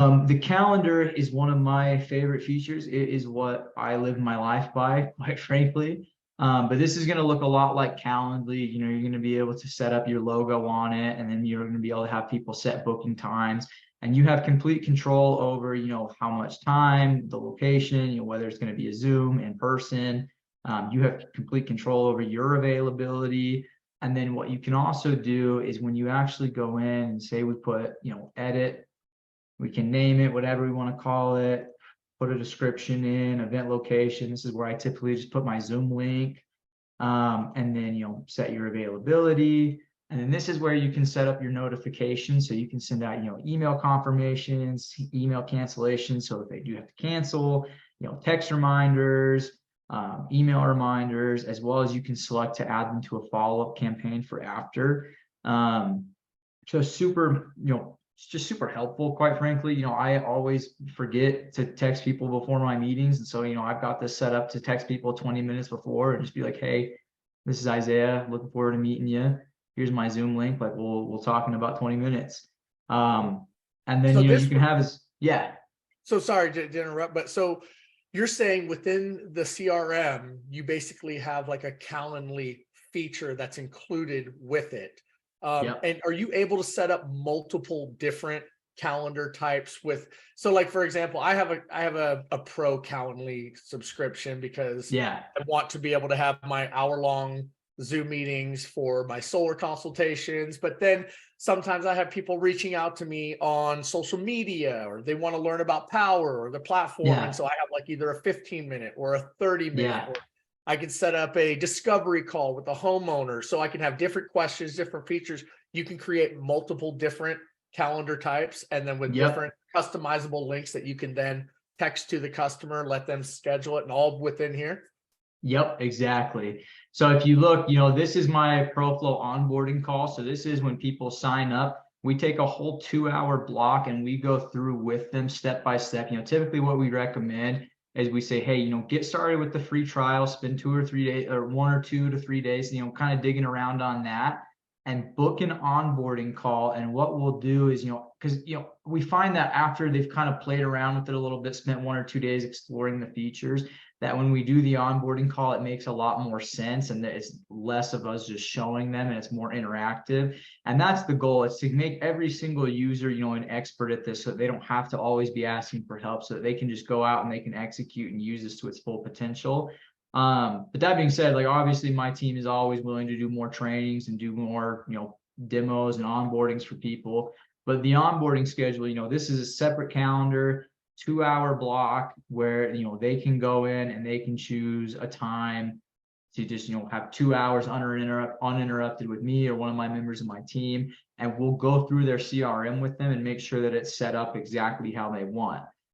The calendar is one of my favorite features. It is what I live my life by, quite frankly. But this is going to look a lot like Calendly. You know, you're going to be able to set up your logo on it, and then you're going to be able to have people set booking times, and you have complete control over, you know, how much time, the location, you know, whether it's going to be a Zoom, in person. You have complete control over your availability. And then what you can also do is when you actually go in and say we put, you know, edit, we can name it whatever we want to call it, put a description in, event location. This is where I typically just put my Zoom link, and then, you know, set your availability. And then this is where you can set up your notifications. So you can send out, you know, email confirmations, email cancellations. So if they do have to cancel, you know, text reminders, email reminders, as well as you can select to add them to a follow-up campaign for after. So super, you know, it's just super helpful, quite frankly. You know, I always forget to text people before my meetings. And so, you know, I've got this set up to text people 20 minutes before and just be like, hey, this is Isaiah, looking forward to meeting you. Here's my Zoom link. Like we'll talk in about 20 minutes. And then, So you know, this you can have is, yeah. So sorry to interrupt, but so you're saying within the CRM, you basically have like a Calendly feature that's included with it. Yep. And are you able to set up multiple different calendar types with, so like, for example, I have a pro Calendly subscription because Yeah. I want to be able to have my hour-long Zoom meetings for my solar consultations, but then sometimes I have people reaching out to me on social media, or they want to learn about power or the platform. And Yeah. so I have like either a 15-minute or a 30-minute, Yeah. or I can set up a discovery call with the homeowner. So I can have different questions, different features. You can create multiple different calendar types, and then with Yep. different customizable links that you can then text to the customer, let them schedule it, and all within here. Yep, exactly. So if you look, you know, this is my Pro Flo onboarding call. So this is when people sign up. We take a whole 2-hour block and we go through with them step by step. You know, typically what we recommend is we say, hey, you know, get started with the free trial, spend 2 or 3 days or 1 or 2 to 3 days, you know, kind of digging around on that, and book an onboarding call. And what we'll do is, you know, because, you know, we find that after they've kind of played around with it a little bit, spent 1 or 2 days exploring the features, that when we do the onboarding call, it makes a lot more sense, and that it's less of us just showing them and it's more interactive. And that's the goal, is to make every single user, you know, an expert at this, so they don't have to always be asking for help, so that they can just go out and they can execute and use this to its full potential. But that being said, like obviously my team is always willing to do more trainings and do more, you know, demos and onboardings for people. But the onboarding schedule, you know, this is a separate calendar, 2-hour block where, you know, they can go in and they can choose a time to just, you know, have 2 hours uninterrupted with me or one of my members of my team, and we'll go through their CRM with them and make sure that it's set up exactly how they want.